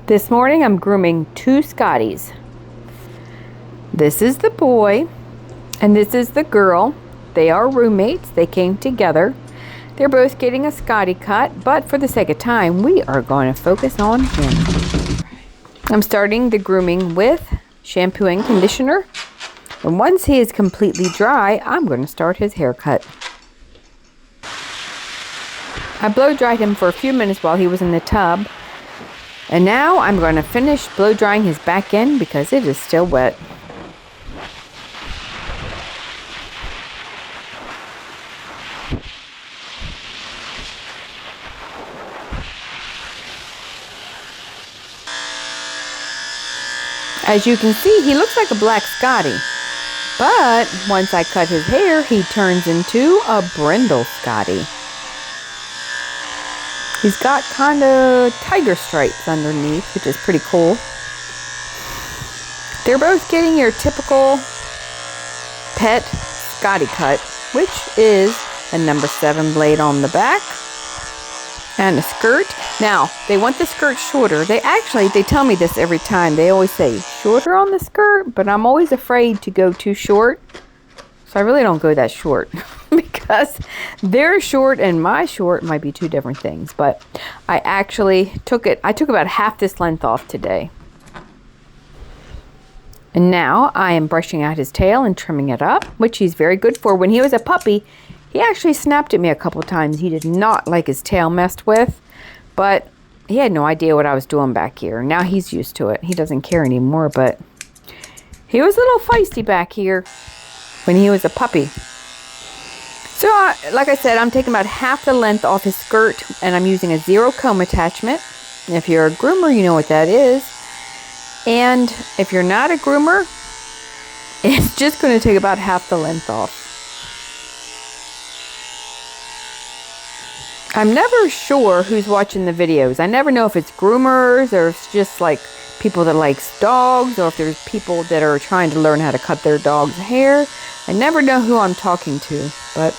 This morning I'm grooming two Scotties. This is the boy and this is the girl. They are roommates. They came together. They're both getting a Scottie cut, but for the sake of time, we are going to focus on him. I'm starting the grooming with shampoo and conditioner. And once he is completely dry, I'm going to start his haircut. I blow dried him for a few minutes while he was in the tub. And now I'm going to finish blow drying his back end because it is still wet. As you can see, he looks like a black Scottie. But once I cut his hair, he turns into a brindle Scottie. He's got kind of tiger stripes underneath, which is pretty cool. They're both getting your typical pet Scottie cut, which is a number 7 blade on the back and a skirt. Now, they want the skirt shorter. They tell me this every time. They always say shorter on the skirt, but I'm always afraid to go too short. So I really don't go that short because their short and my short might be two different things. But I took about half this length off today. And now I am brushing out his tail and trimming it up, which he's very good for. When he was a puppy, he actually snapped at me a couple times. He did not like his tail messed with, but he had no idea what I was doing back here. Now he's used to it. He doesn't care anymore, but he was a little feisty back here when he was a puppy. So, like I said, I'm taking about half the length off his skirt, and I'm using a 0 comb attachment. And if you're a groomer, you know what that is. And if you're not a groomer, it's just going to take about half the length off. I'm never sure who's watching the videos. I never know if it's groomers or if it's just like people that likes dogs, or if there's people that are trying to learn how to cut their dog's hair. I never know who I'm talking to, but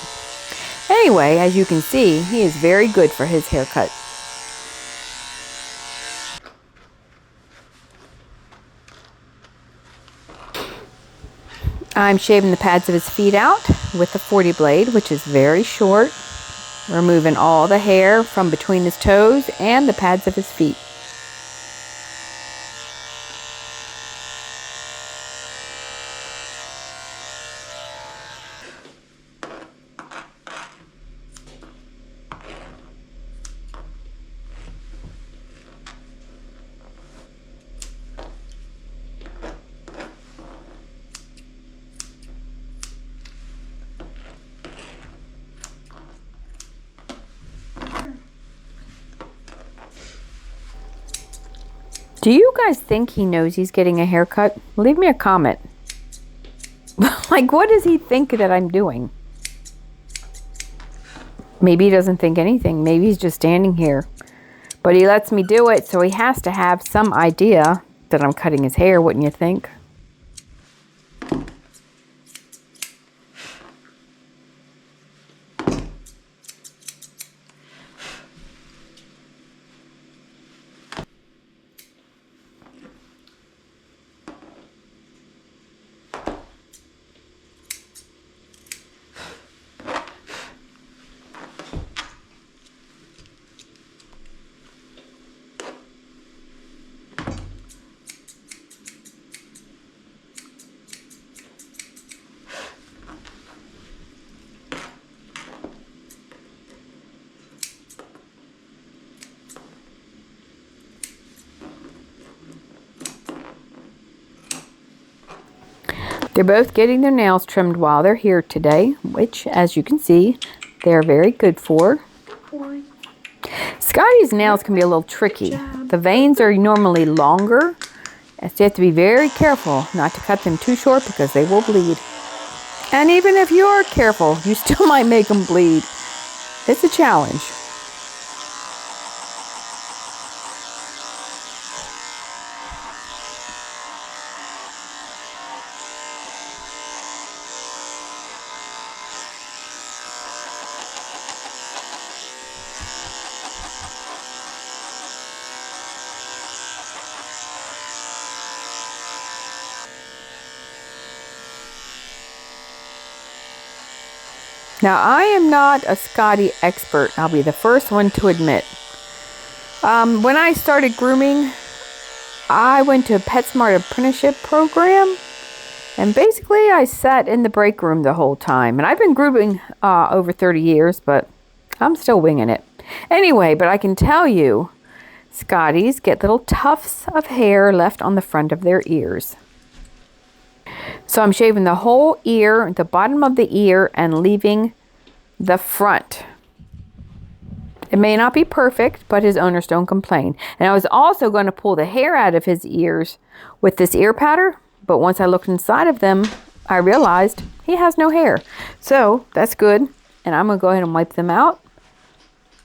anyway, as you can see, he is very good for his haircut. I'm shaving the pads of his feet out with the 40 blade, which is very short, removing all the hair from between his toes and the pads of his feet. Do you guys think he knows he's getting a haircut? Leave me a comment. Like, what does he think that I'm doing? Maybe he doesn't think anything. Maybe he's just standing here. But he lets me do it, so he has to have some idea that I'm cutting his hair, wouldn't you think? They're both getting their nails trimmed while they're here today, which, as you can see, they're very good for. Scottie's nails can be a little tricky. The veins are normally longer, so you have to be very careful not to cut them too short because they will bleed. And even if you are careful, you still might make them bleed. It's a challenge. Now, I am not a Scottie expert. I'll be the first one to admit. When I started grooming, I went to a PetSmart apprenticeship program. And basically, I sat in the break room the whole time. And I've been grooming over 30 years, but I'm still winging it. Anyway, but I can tell you, Scotties get little tufts of hair left on the front of their ears. So I'm shaving the whole ear, the bottom of the ear, and leaving the front. It may not be perfect, but his owners don't complain. And I was also going to pull the hair out of his ears with this ear powder, but once I looked inside of them, I realized he has no hair. So that's good. And I'm going to go ahead and wipe them out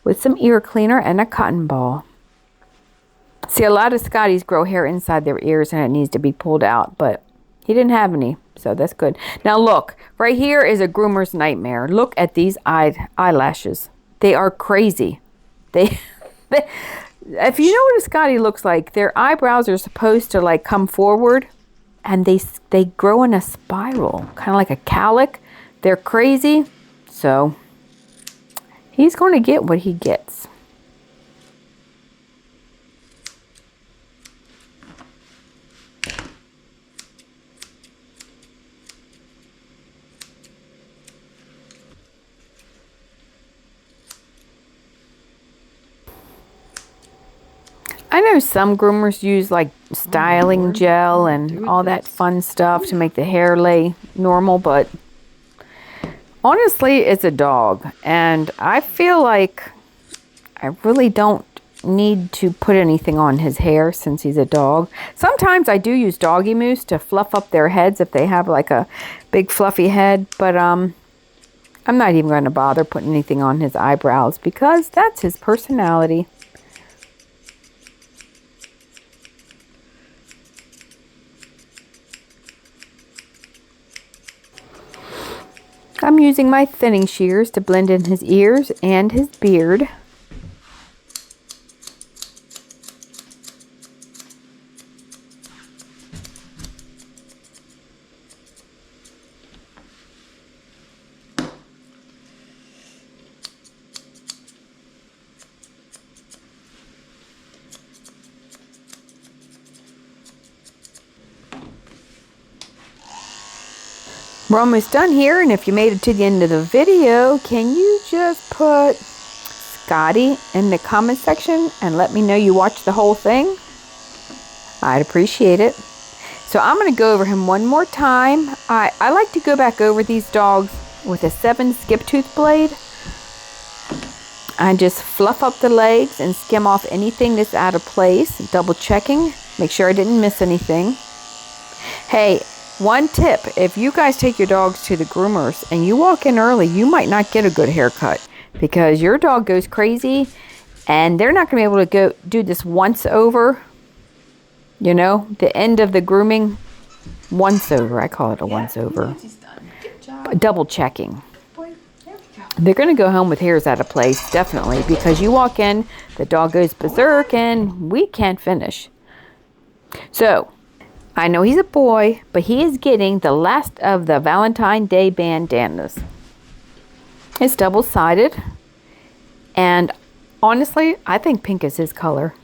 with some ear cleaner and a cotton ball. See, a lot of Scotties grow hair inside their ears and it needs to be pulled out, but he didn't have any, so that's good. Now look, right here is a groomer's nightmare. Look at these eyelashes. They are crazy. If you know what a Scottie looks like, their eyebrows are supposed to like come forward and they grow in a spiral, kind of like a cowlick. They're crazy, so he's going to get what he gets. I know some groomers use like styling gel and all that fun stuff to make the hair lay normal, but honestly, it's a dog. And I feel like I really don't need to put anything on his hair since he's a dog. Sometimes I do use doggy mousse to fluff up their heads if they have like a big fluffy head, but I'm not even going to bother putting anything on his eyebrows because that's his personality. I'm using my thinning shears to blend in his ears and his beard. We're almost done here, and if you made it to the end of the video, can you just put Scottie in the comment section and let me know you watched the whole thing? I'd appreciate it. So I'm going to go over him one more time. I like to go back over these dogs with a 7 skip tooth blade. I just fluff up the legs and skim off anything that's out of place, double checking, make sure I didn't miss anything. Hey, one tip, if you guys take your dogs to the groomers and you walk in early, you might not get a good haircut because your dog goes crazy and they're not going to be able to go do this once over. You know, the end of the grooming once over. I call it a once over. Double checking. They're going to go home with hairs out of place, definitely, because you walk in, the dog goes berserk and we can't finish. So, I know he's a boy, but he is getting the last of the Valentine's Day bandanas. It's double-sided, and honestly, I think pink is his color.